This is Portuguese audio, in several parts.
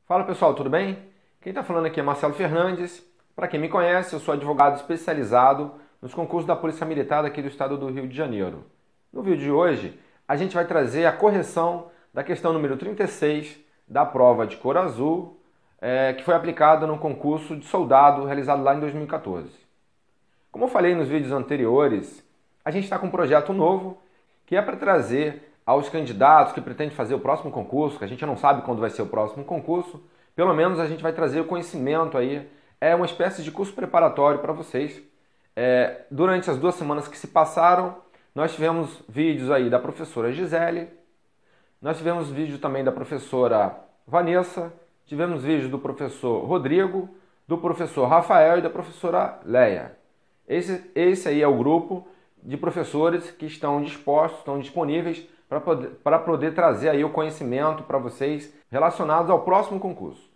Fala pessoal, tudo bem? Quem está falando aqui é Marcelo Fernandes. Para quem me conhece, eu sou advogado especializado nos concursos da Polícia Militar aqui do estado do Rio de Janeiro. No vídeo de hoje, a gente vai trazer a correção da questão número 36 da prova de cor azul, que foi aplicada no concurso de soldado realizado lá em 2014. Como eu falei nos vídeos anteriores, a gente está com um projeto novo que é para trazer aos candidatos que pretendem fazer o próximo concurso, que a gente não sabe quando vai ser o próximo concurso, pelo menos a gente vai trazer o conhecimento aí, é uma espécie de curso preparatório para vocês. Durante as 2 semanas que se passaram, nós tivemos vídeos aí da professora Gisele, nós tivemos vídeo também da professora Vanessa, tivemos vídeo do professor Rodrigo, do professor Rafael e da professora Leia. Esse aí é o grupo de professores que estão dispostos, estão disponíveis para poder trazer aí o conhecimento para vocês relacionados ao próximo concurso.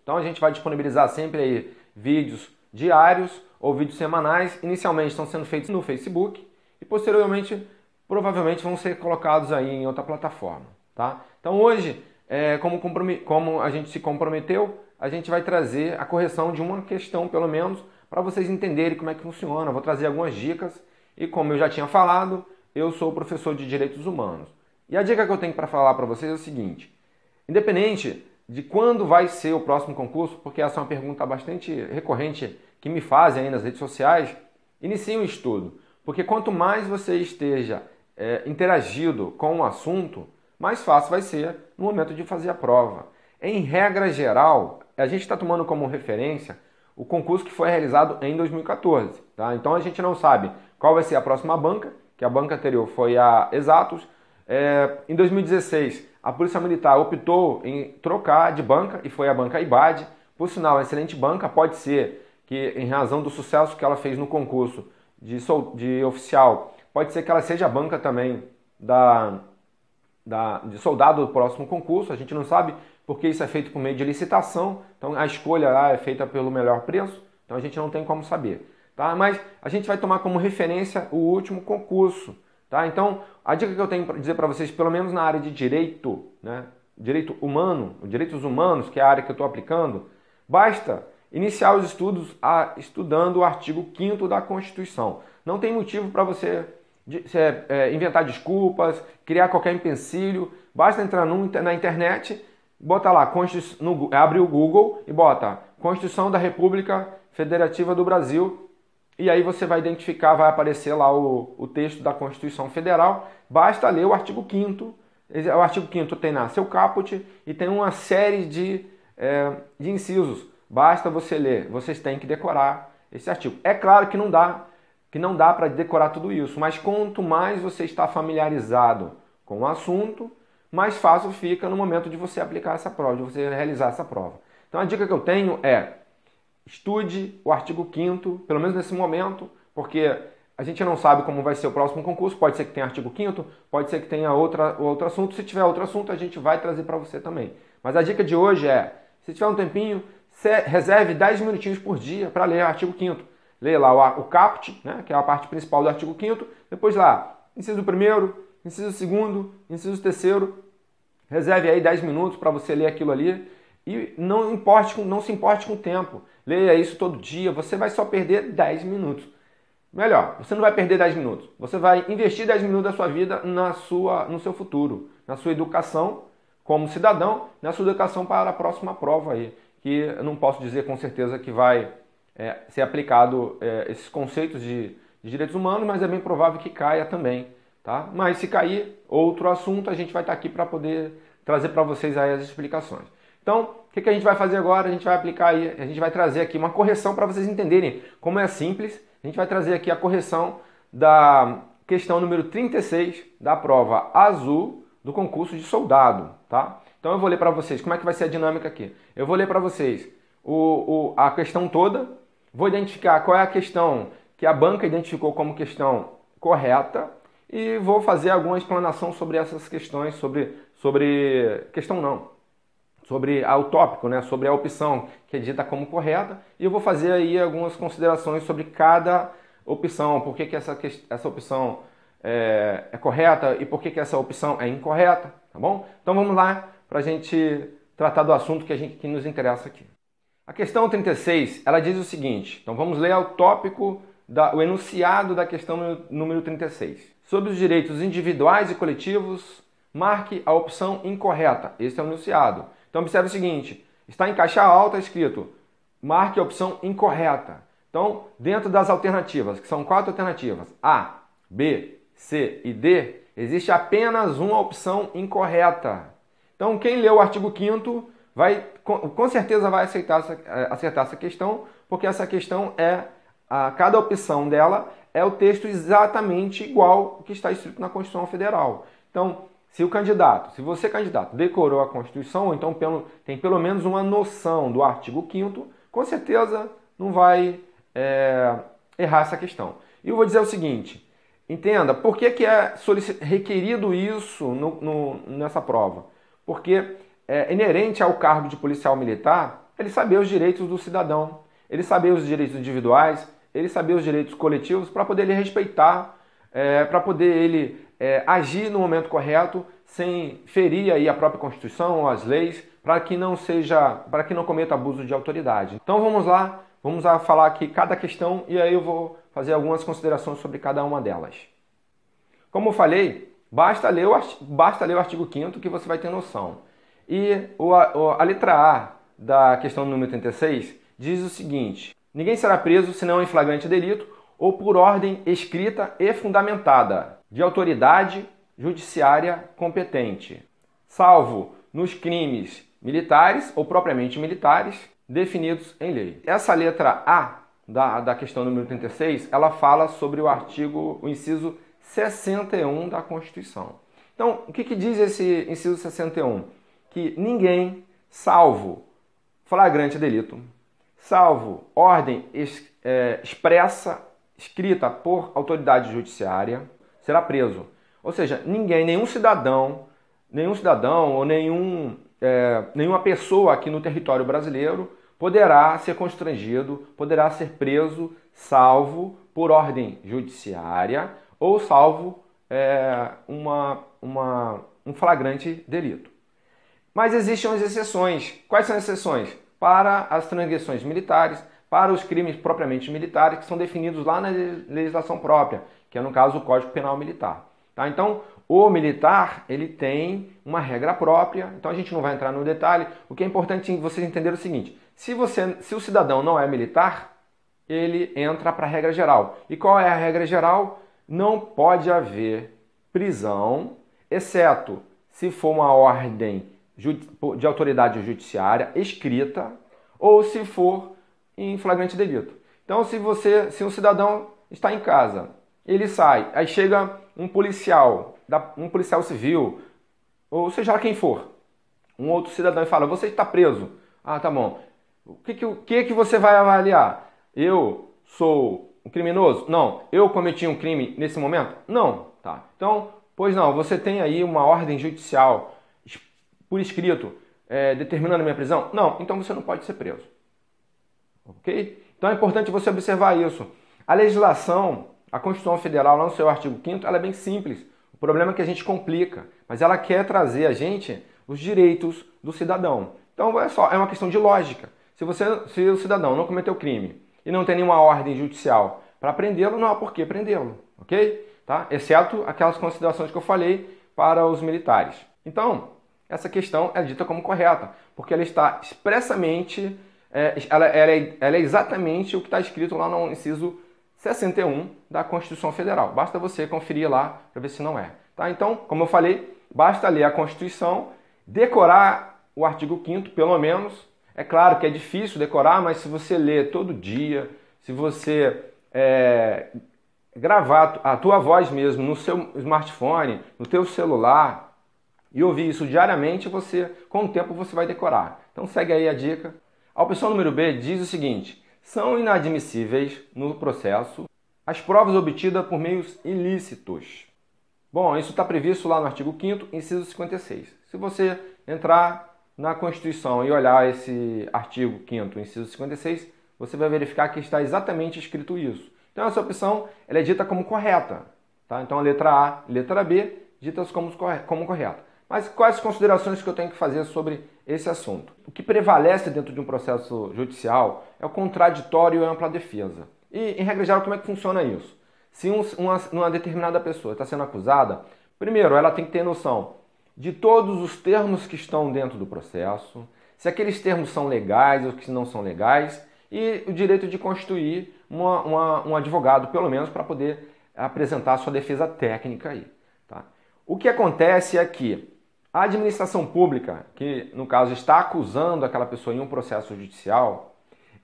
Então a gente vai disponibilizar sempre aí vídeos diários ou vídeos semanais. Inicialmente estão sendo feitos no Facebook e posteriormente provavelmente vão ser colocados aí em outra plataforma. Tá? Então hoje, como a gente se comprometeu, a gente vai trazer a correção de uma questão pelo menos para vocês entenderem como é que funciona. Eu vou trazer algumas dicas e como eu já tinha falado, eu sou professor de Direitos Humanos. E a dica que eu tenho para falar para vocês é o seguinte: independente de quando vai ser o próximo concurso, porque essa é uma pergunta bastante recorrente que me fazem aí nas redes sociais, inicie um estudo. Porque quanto mais você esteja interagido com o assunto, mais fácil vai ser no momento de fazer a prova. Em regra geral, a gente está tomando como referência o concurso que foi realizado em 2014. Tá? Então a gente não sabe qual vai ser a próxima banca, que a banca anterior foi a Exatos. Em 2016, a Polícia Militar optou em trocar de banca e foi a banca IBAD. Por sinal, uma excelente banca. Pode ser que, em razão do sucesso que ela fez no concurso de oficial, pode ser que ela seja a banca também de soldado do próximo concurso. A gente não sabe porque isso é feito por meio de licitação. Então a escolha lá é feita pelo melhor preço. Então a gente não tem como saber. Tá? Mas a gente vai tomar como referência o último concurso. Tá? Então, a dica que eu tenho para dizer para vocês, pelo menos na área de direito, né? Direito humano, direitos humanos, que é a área que eu estou aplicando, basta iniciar os estudos estudando o artigo 5º da Constituição. Não tem motivo para você inventar desculpas, criar qualquer empecilho. Basta entrar na internet, bota lá, abre o Google e bota Constituição da República Federativa do Brasil. E aí você vai identificar, vai aparecer lá o texto da Constituição Federal. Basta ler o artigo 5º. O artigo 5º tem lá seu caput e tem uma série de incisos. Basta você ler. Vocês têm que decorar esse artigo. É claro que não dá para decorar tudo isso, mas quanto mais você está familiarizado com o assunto, mais fácil fica no momento de você aplicar essa prova, de você realizar essa prova. Então a dica que eu tenho é: estude o artigo 5º, pelo menos nesse momento, porque a gente não sabe como vai ser o próximo concurso. Pode ser que tenha artigo 5º, pode ser que tenha outro assunto. Se tiver outro assunto, a gente vai trazer para você também. Mas a dica de hoje é: se tiver um tempinho, reserve 10 minutinhos por dia para ler o artigo 5º. Leia lá o caput, né, que é a parte principal do artigo 5º. Depois lá, inciso 1º, inciso 2º, inciso 3º. Reserve aí 10 minutos para você ler aquilo ali. E não se importe com o tempo. Leia isso todo dia, você vai só perder 10 minutos. Melhor, você não vai perder 10 minutos. Você vai investir 10 minutos da sua vida no seu futuro, na sua educação como cidadão, na sua educação para a próxima prova aí. Que eu não posso dizer com certeza que vai ser aplicado esses conceitos de direitos humanos, mas é bem provável que caia também. Tá? Mas se cair outro assunto, a gente vai estar aqui para poder trazer para vocês aí as explicações. Então, o que a gente vai fazer agora? A gente vai aplicar aí, a gente vai trazer aqui uma correção para vocês entenderem como é simples. A gente vai trazer aqui a correção da questão número 36 da prova azul do concurso de soldado, tá? Então eu vou ler para vocês como é que vai ser a dinâmica aqui. Eu vou ler para vocês a questão toda, vou identificar qual é a questão que a banca identificou como questão correta e vou fazer alguma explanação sobre essas questões, sobre o tópico, né, sobre a opção que é dita como correta, e eu vou fazer aí algumas considerações sobre cada opção, por que essa opção é correta e por que essa opção é incorreta, tá bom? Então vamos lá para a gente tratar do assunto que nos interessa aqui. A questão 36, ela diz o seguinte, então vamos ler o tópico, o enunciado da questão número 36. Sobre os direitos individuais e coletivos, marque a opção incorreta. Esse é o enunciado. Então observe o seguinte, está em caixa alta escrito, marque a opção incorreta. Então, dentro das alternativas, que são 4 alternativas, A, B, C e D, existe apenas uma opção incorreta. Então, quem leu o artigo 5º com certeza vai acertar essa questão, porque essa questão cada opção dela é o texto exatamente igual ao que está escrito na Constituição Federal. Então, se você candidato decorou a Constituição, ou então tem pelo menos uma noção do artigo 5º, com certeza não vai errar essa questão. E eu vou dizer o seguinte, entenda, por que é requerido isso nessa prova? Porque é inerente ao cargo de policial militar ele saber os direitos do cidadão, ele saber os direitos individuais, ele saber os direitos coletivos para poder ele respeitar, para poder ele agir no momento correto, sem ferir aí a própria Constituição ou as leis, para que não cometa abuso de autoridade. Então vamos lá falar aqui cada questão e aí eu vou fazer algumas considerações sobre cada uma delas. Como eu falei, basta ler o artigo 5º que você vai ter noção. E a letra A da questão número 36 diz o seguinte, ninguém será preso senão em flagrante delito ou por ordem escrita e fundamentada de autoridade judiciária competente, salvo nos crimes militares ou propriamente militares definidos em lei. Essa letra A da questão número 36, ela fala sobre o inciso 61 da Constituição. Então, o que diz esse inciso 61? Que ninguém, salvo flagrante delito, salvo ordem expressa, escrita por autoridade judiciária, será preso. Ou seja, nenhum cidadão ou nenhuma pessoa aqui no território brasileiro poderá ser constrangido, poderá ser preso, salvo por ordem judiciária ou salvo um flagrante delito. Mas existem as exceções. Quais são as exceções? Para as transgressões militares, para os crimes propriamente militares, que são definidos lá na legislação própria, que é, no caso, o Código Penal Militar. Tá? Então, o militar ele tem uma regra própria, então a gente não vai entrar no detalhe. O que é importante vocês entenderem é o seguinte, se o cidadão não é militar, ele entra para a regra geral. E qual é a regra geral? Não pode haver prisão, exceto se for uma ordem de autoridade judiciária escrita ou se for em flagrante delito. Então, se um cidadão está em casa, ele sai, aí chega um policial civil, ou seja lá quem for, um outro cidadão e fala, você está preso. Ah, tá bom. O que você vai avaliar? Eu sou um criminoso? Não. Eu cometi um crime nesse momento? Não. Tá. Então, pois não, você tem aí uma ordem judicial por escrito determinando a minha prisão? Não. Então você não pode ser preso. Ok? Então é importante você observar isso. A legislação, a Constituição Federal, lá no seu artigo 5º, ela é bem simples. O problema é que a gente complica, mas ela quer trazer a gente os direitos do cidadão. Então é uma questão de lógica. Se o cidadão não cometeu crime e não tem nenhuma ordem judicial para prendê-lo, não há por que prendê-lo, ok? Tá? Exceto aquelas considerações que eu falei para os militares. Então, essa questão é dita como correta, porque ela está expressamente, ela é exatamente o que está escrito lá no inciso 61 da Constituição Federal. Basta você conferir lá para ver se não é. Tá? Então, como eu falei, basta ler a Constituição, decorar o artigo 5º, pelo menos. É claro que é difícil decorar, mas se você ler todo dia, se você gravar a tua voz mesmo no seu smartphone, no teu celular, e ouvir isso diariamente, com o tempo você vai decorar. Então segue aí a dica. A opção número B diz o seguinte, são inadmissíveis no processo as provas obtidas por meios ilícitos. Bom, isso está previsto lá no artigo 5º, inciso 56. Se você entrar na Constituição e olhar esse artigo 5º, inciso 56, você vai verificar que está exatamente escrito isso. Então essa opção ela é dita como correta. Tá? Então a letra A e a letra B ditas como correta. Mas quais as considerações que eu tenho que fazer sobre esse assunto? O que prevalece dentro de um processo judicial é o contraditório e a ampla defesa. E, em regra geral, como é que funciona isso? Se uma determinada pessoa está sendo acusada, primeiro, ela tem que ter noção de todos os termos que estão dentro do processo, se aqueles termos são legais ou que não são legais, e o direito de constituir um advogado, pelo menos, para poder apresentar a sua defesa técnica aí. Tá? O que acontece é que a administração pública, que no caso está acusando aquela pessoa em um processo judicial,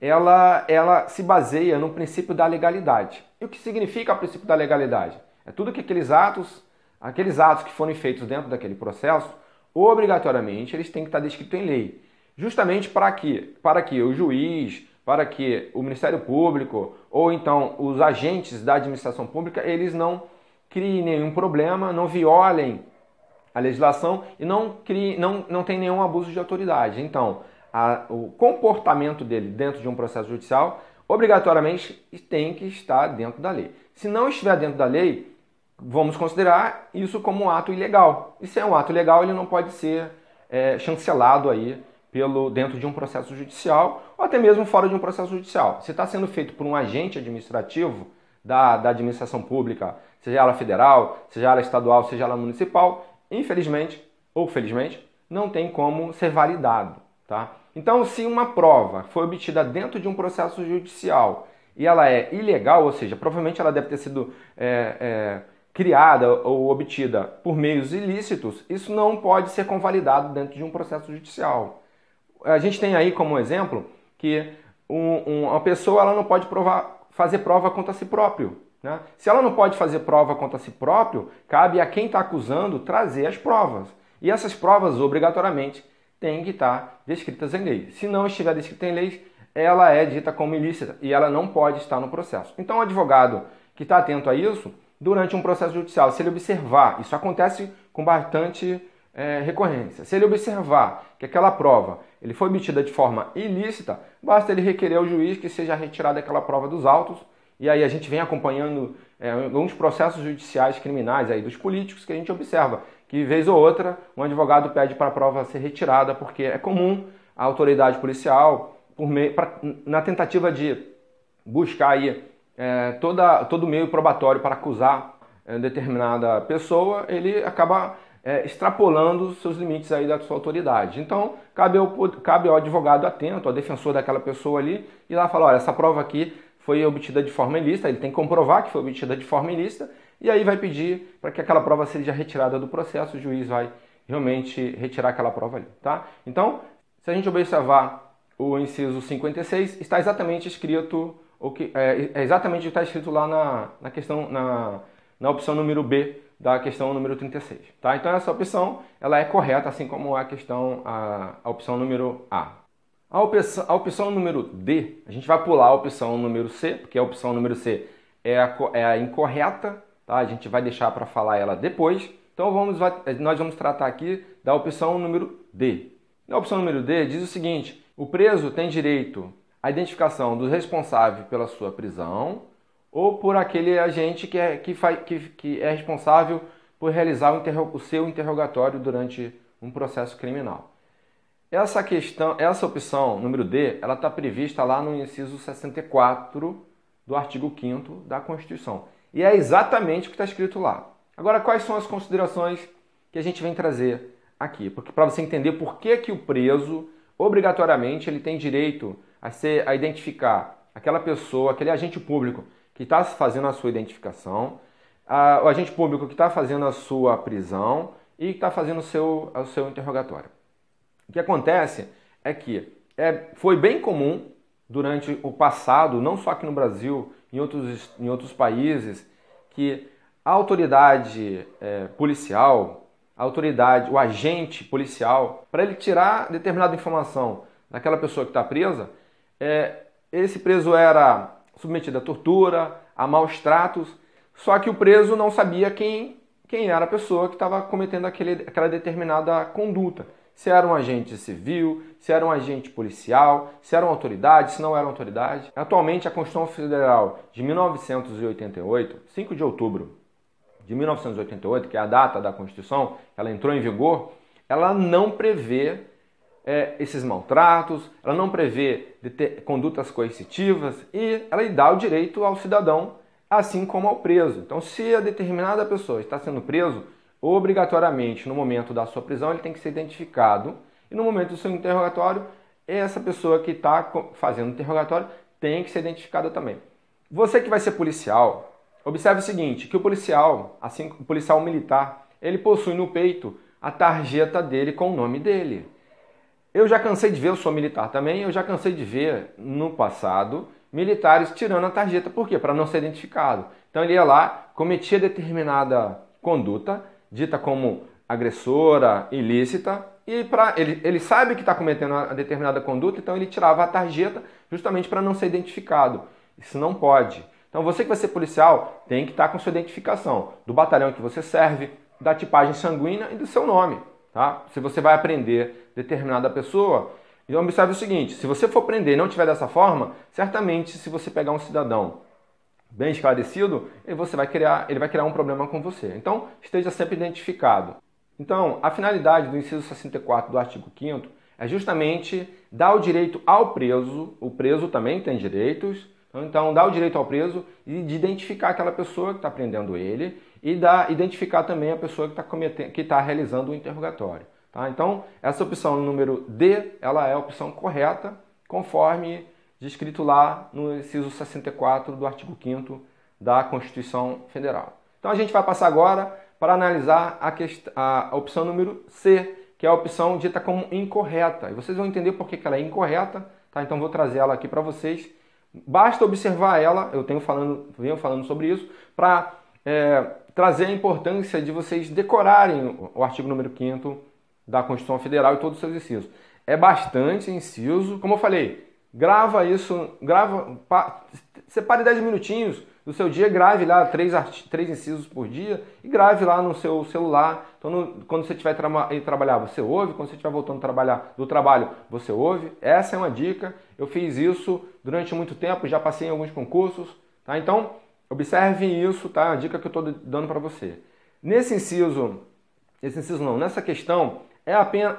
ela se baseia no princípio da legalidade. E o que significa o princípio da legalidade? É tudo que aqueles atos que forem feitos dentro daquele processo, obrigatoriamente eles têm que estar descritos em lei. Justamente para que o juiz, para que o Ministério Público ou então os agentes da administração pública, eles não criem nenhum problema, não violem a legislação e não tenham nenhum abuso de autoridade. Então, o comportamento dele dentro de um processo judicial, obrigatoriamente tem que estar dentro da lei. Se não estiver dentro da lei, vamos considerar isso como um ato ilegal. E se é um ato ilegal, ele não pode ser chancelado aí dentro de um processo judicial ou até mesmo fora de um processo judicial. Se está sendo feito por um agente administrativo da administração pública, seja ela federal, seja ela estadual, seja ela municipal, infelizmente ou felizmente, não tem como ser validado. Tá? Então, se uma prova foi obtida dentro de um processo judicial e ela é ilegal, ou seja, provavelmente ela deve ter sido criada ou obtida por meios ilícitos, isso não pode ser convalidado dentro de um processo judicial. A gente tem aí como exemplo que uma pessoa ela não pode fazer prova contra si próprio. Né? Se ela não pode fazer prova contra si próprio, cabe a quem está acusando trazer as provas. E essas provas, obrigatoriamente, têm que estar descritas em lei. Se não estiver descrita em lei, ela é dita como ilícita e ela não pode estar no processo. Então, o advogado que está atento a isso, durante um processo judicial, se ele observar, isso acontece com bastante recorrência, se ele observar que aquela prova ele foi obtida de forma ilícita, basta ele requerer ao juiz que seja retirada aquela prova dos autos. E aí a gente vem acompanhando alguns processos judiciais criminais aí dos políticos que a gente observa que, vez ou outra, um advogado pede para a prova ser retirada porque é comum a autoridade policial, na tentativa de buscar aí, todo meio probatório para acusar determinada pessoa, ele acaba extrapolando seus limites aí da sua autoridade. Então, cabe ao advogado atento, ao defensor daquela pessoa ali, e lá falar, olha, essa prova aqui foi obtida de forma ilícita, ele tem que comprovar que foi obtida de forma ilícita, e aí vai pedir para que aquela prova seja retirada do processo, o juiz vai realmente retirar aquela prova ali. Tá? Então, se a gente observar o inciso 56, está exatamente escrito, exatamente o que está escrito lá na opção número B da questão número 36. Tá? Então essa opção ela é correta, assim como a opção número A. A opção número D, a gente vai pular a opção número C, porque a opção número C é a incorreta, tá? A gente vai deixar para falar ela depois. Então nós vamos tratar aqui da opção número D. Na opção número D diz o seguinte: o preso tem direito à identificação do responsável pela sua prisão ou por aquele agente que é responsável por realizar o seu interrogatório durante um processo criminal. Essa opção, número D, ela está prevista lá no inciso 64 do artigo 5º da Constituição. E é exatamente o que está escrito lá. Agora, quais são as considerações que a gente vem trazer aqui? Porque para você entender por que o preso, obrigatoriamente, ele tem direito a identificar aquela pessoa, aquele agente público que está fazendo a sua identificação, o agente público que está fazendo a sua prisão e que está fazendo o seu interrogatório. O que acontece é que foi bem comum durante o passado, não só aqui no Brasil, em outros países, que a autoridade policial, o agente policial, para ele tirar determinada informação daquela pessoa que está presa, esse preso era submetido a tortura, a maus tratos, só que o preso não sabia quem era a pessoa que estava cometendo aquela determinada conduta. Se era um agente civil, se era um agente policial, se era uma autoridade, se não era uma autoridade. Atualmente, a Constituição Federal de 1988, 5 de outubro de 1988, que é a data da Constituição, ela entrou em vigor, ela não prevê esses maltratos, ela não prevê condutas coercitivas e ela dá o direito ao cidadão, assim como ao preso. Então, se a determinada pessoa está sendo preso, obrigatoriamente, no momento da sua prisão, ele tem que ser identificado e no momento do seu interrogatório, essa pessoa que está fazendo o interrogatório tem que ser identificada também. Você que vai ser policial, observe o seguinte, que o policial, assim, o policial militar, ele possui no peito a tarjeta dele com o nome dele. Eu já cansei de ver, eu sou militar também, eu já cansei de ver no passado militares tirando a tarjeta. Por quê? Para não ser identificado. Então ele ia lá, cometia determinada conduta, dita como agressora, ilícita, e ele sabe que está cometendo uma determinada conduta, então ele tirava a tarjeta justamente para não ser identificado. Isso não pode. Então você que vai ser policial tem que estar com sua identificação do batalhão que você serve, da tipagem sanguínea e do seu nome. Tá? Se você vai prender determinada pessoa, então observe o seguinte, se você for prender e não tiver dessa forma, certamente se você pegar um cidadão bem esclarecido, ele vai criar um problema com você. Então, esteja sempre identificado. Então, a finalidade do inciso 64 do artigo 5º é justamente dar o direito ao preso, o preso também tem direitos, então dá o direito ao preso de identificar aquela pessoa que está prendendo ele e identificar também a pessoa que está realizando o interrogatório. Tá? Então, essa opção número D, ela é a opção correta, conforme descrito lá no inciso 64 do artigo 5º da Constituição Federal. Então, a gente vai passar agora para analisar a opção número C, que é a opção dita como incorreta. E vocês vão entender por que ela é incorreta, tá? Então, vou trazer ela aqui para vocês. Basta observar ela, eu venho falando sobre isso, para trazer a importância de vocês decorarem o artigo número 5º da Constituição Federal e todos os seus incisos. É bastante inciso, como eu falei, grava isso, separe 10 minutinhos do seu dia, grave lá 3 incisos por dia e grave lá no seu celular. Então, quando você estiver trabalhar, você ouve, quando você estiver voltando do trabalho, você ouve. Essa é uma dica, eu fiz isso durante muito tempo, já passei em alguns concursos, tá? Então, observe isso, tá? A dica que eu estou dando para você. Nessa questão, é apenas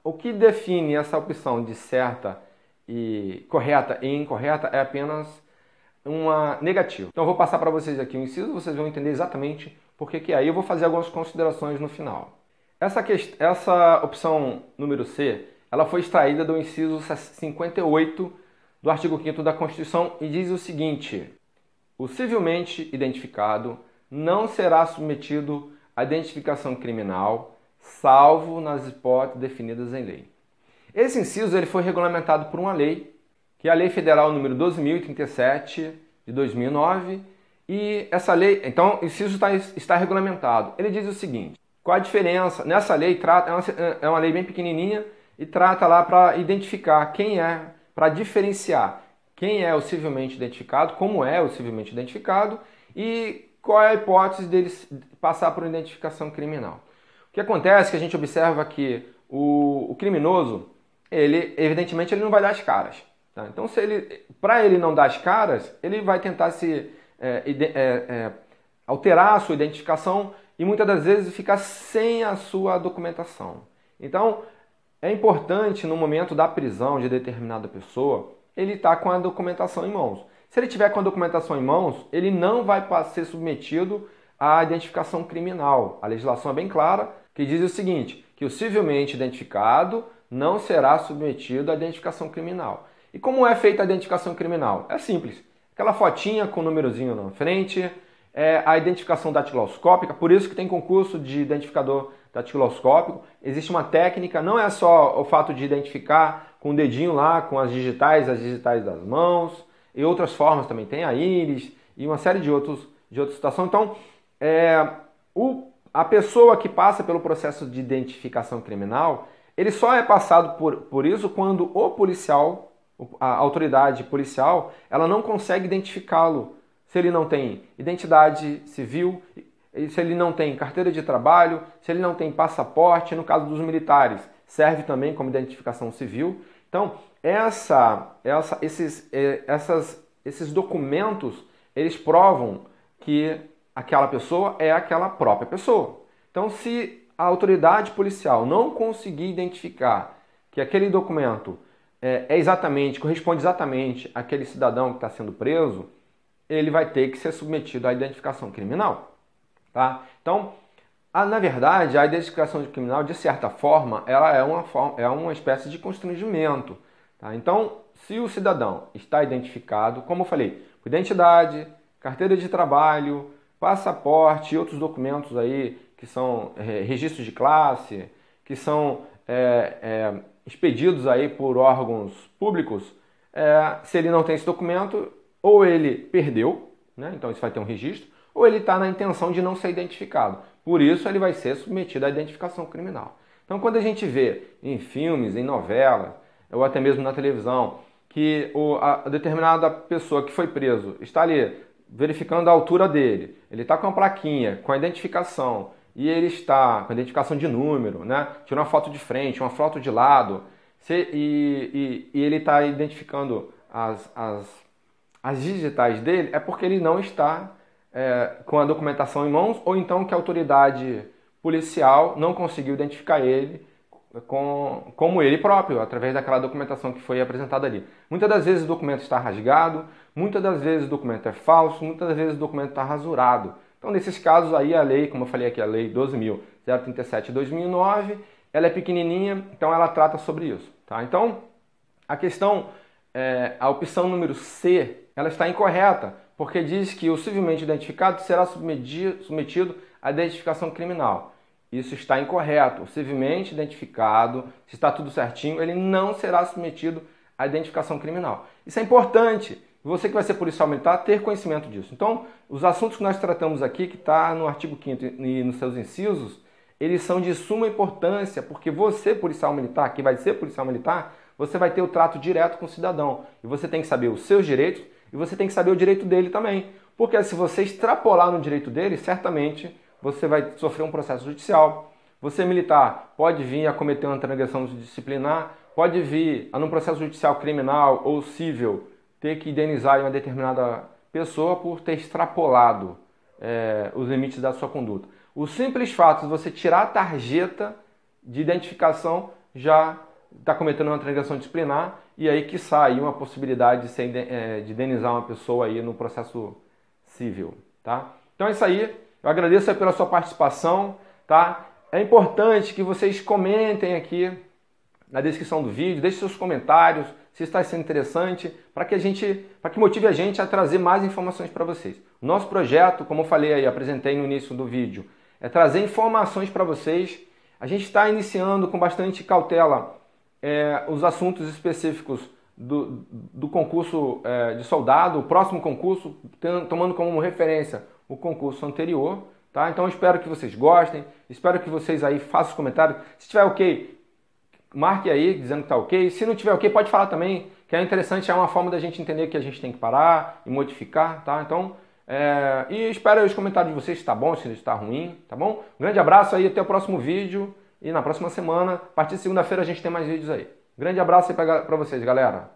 o que define essa opção de certa e correta e incorreta é apenas uma negativa. Então eu vou passar para vocês aqui o inciso, vocês vão entender exatamente por que é. Aí eu vou fazer algumas considerações no final. Essa opção número C, ela foi extraída do inciso 58 do artigo 5º da Constituição e diz o seguinte: o civilmente identificado não será submetido à identificação criminal, salvo nas hipóteses definidas em lei. Esse inciso ele foi regulamentado por uma lei, que é a Lei Federal número 12.037 de 2009, e essa lei, então, o inciso está regulamentado. Ele diz o seguinte: qual a diferença? Nessa lei é uma lei bem pequenininha e trata lá para identificar para diferenciar quem é o civilmente identificado, como é o civilmente identificado e qual é a hipótese dele passar por identificação criminal. O que acontece é que a gente observa que o criminoso, evidentemente, ele não vai dar as caras. Tá? Então, para ele não dar as caras, ele vai tentar alterar a sua identificação e muitas das vezes ficar sem a sua documentação. Então, é importante no momento da prisão de determinada pessoa, ele estar com a documentação em mãos. Se ele tiver com a documentação em mãos, ele não vai ser submetido à identificação criminal. A legislação é bem clara, que diz o seguinte, que o civilmente identificado não será submetido à identificação criminal. E como é feita a identificação criminal? É simples. Aquela fotinha com o númerozinho na frente, a identificação datiloscópica, por isso que tem concurso de identificador datiloscópico. Existe uma técnica, não é só o fato de identificar com o dedinho lá, com as digitais das mãos, e outras formas também, tem a íris e uma série de outras situações. Então, a pessoa que passa pelo processo de identificação criminal, ele só é passado por isso quando o policial, a autoridade policial, ela não consegue identificá-lo. Se ele não tem identidade civil, se ele não tem carteira de trabalho, se ele não tem passaporte, no caso dos militares, serve também como identificação civil. Então, esses documentos, eles provam que aquela pessoa é aquela própria pessoa. Então, se a autoridade policial não conseguir identificar que aquele documento corresponde exatamente àquele cidadão que está sendo preso, ele vai ter que ser submetido à identificação criminal. Tá? Então, na verdade, a identificação criminal, de certa forma, ela é uma espécie de constrangimento. Tá? Então, se o cidadão está identificado, como eu falei, com identidade, carteira de trabalho, passaporte e outros documentos aí que são registros de classe, que são expedidos aí por órgãos públicos, se ele não tem esse documento, ou ele perdeu, né? Então isso vai ter um registro, ou ele está na intenção de não ser identificado. Por isso ele vai ser submetido à identificação criminal. Então quando a gente vê em filmes, em novelas, ou até mesmo na televisão, que a determinada pessoa que foi preso está ali verificando a altura dele, ele está com a plaquinha, com a identificação, e ele está com a identificação de número, né? Tirou uma foto de frente, uma foto de lado, e ele está identificando as digitais dele, é porque ele não está com a documentação em mãos, ou então que a autoridade policial não conseguiu identificar ele como ele próprio, através daquela documentação que foi apresentada ali. Muitas das vezes o documento está rasgado, muitas das vezes o documento é falso, muitas das vezes o documento está rasurado. Então, nesses casos aí, a lei, como eu falei aqui, a lei 12.037 de 2009, ela é pequenininha, então ela trata sobre isso. Tá? Então, a questão, a opção número C, ela está incorreta, porque diz que o civilmente identificado será submetido à identificação criminal. Isso está incorreto. O civilmente identificado, se está tudo certinho, ele não será submetido à identificação criminal. Isso é importante. Você que vai ser policial militar, ter conhecimento disso. Então, os assuntos que nós tratamos aqui, que está no artigo 5º e nos seus incisos, eles são de suma importância, porque você, policial militar, que vai ser policial militar, você vai ter o trato direto com o cidadão. E você tem que saber os seus direitos e você tem que saber o direito dele também. Porque se você extrapolar no direito dele, certamente você vai sofrer um processo judicial. Você, militar, pode vir a cometer uma transgressão disciplinar, pode vir a, num processo judicial criminal ou civil, ter que indenizar uma determinada pessoa por ter extrapolado os limites da sua conduta. O simples fato de você tirar a tarjeta de identificação já está cometendo uma transgressão disciplinar, e aí que sai uma possibilidade de indenizar uma pessoa aí no processo civil. Tá? Então é isso aí. Eu agradeço aí pela sua participação. Tá? É importante que vocês comentem aqui na descrição do vídeo, deixe seus comentários, se está sendo interessante, para que motive a gente a trazer mais informações para vocês. O nosso projeto, como eu falei aí, apresentei no início do vídeo, é trazer informações para vocês. A gente está iniciando com bastante cautela os assuntos específicos do concurso de soldado, o próximo concurso, tomando como referência o concurso anterior. Tá? Então eu espero que vocês gostem, espero que vocês aí façam os comentários. Se tiver ok, marque aí dizendo que está ok. Se não tiver ok, pode falar também, que é interessante, é uma forma da gente entender que a gente tem que parar e modificar. Tá? Então, e espero aí os comentários de vocês, se está bom, se está ruim. Tá bom? Um grande abraço aí, até o próximo vídeo. E na próxima semana, a partir de segunda-feira, a gente tem mais vídeos aí. Grande abraço aí para vocês, galera.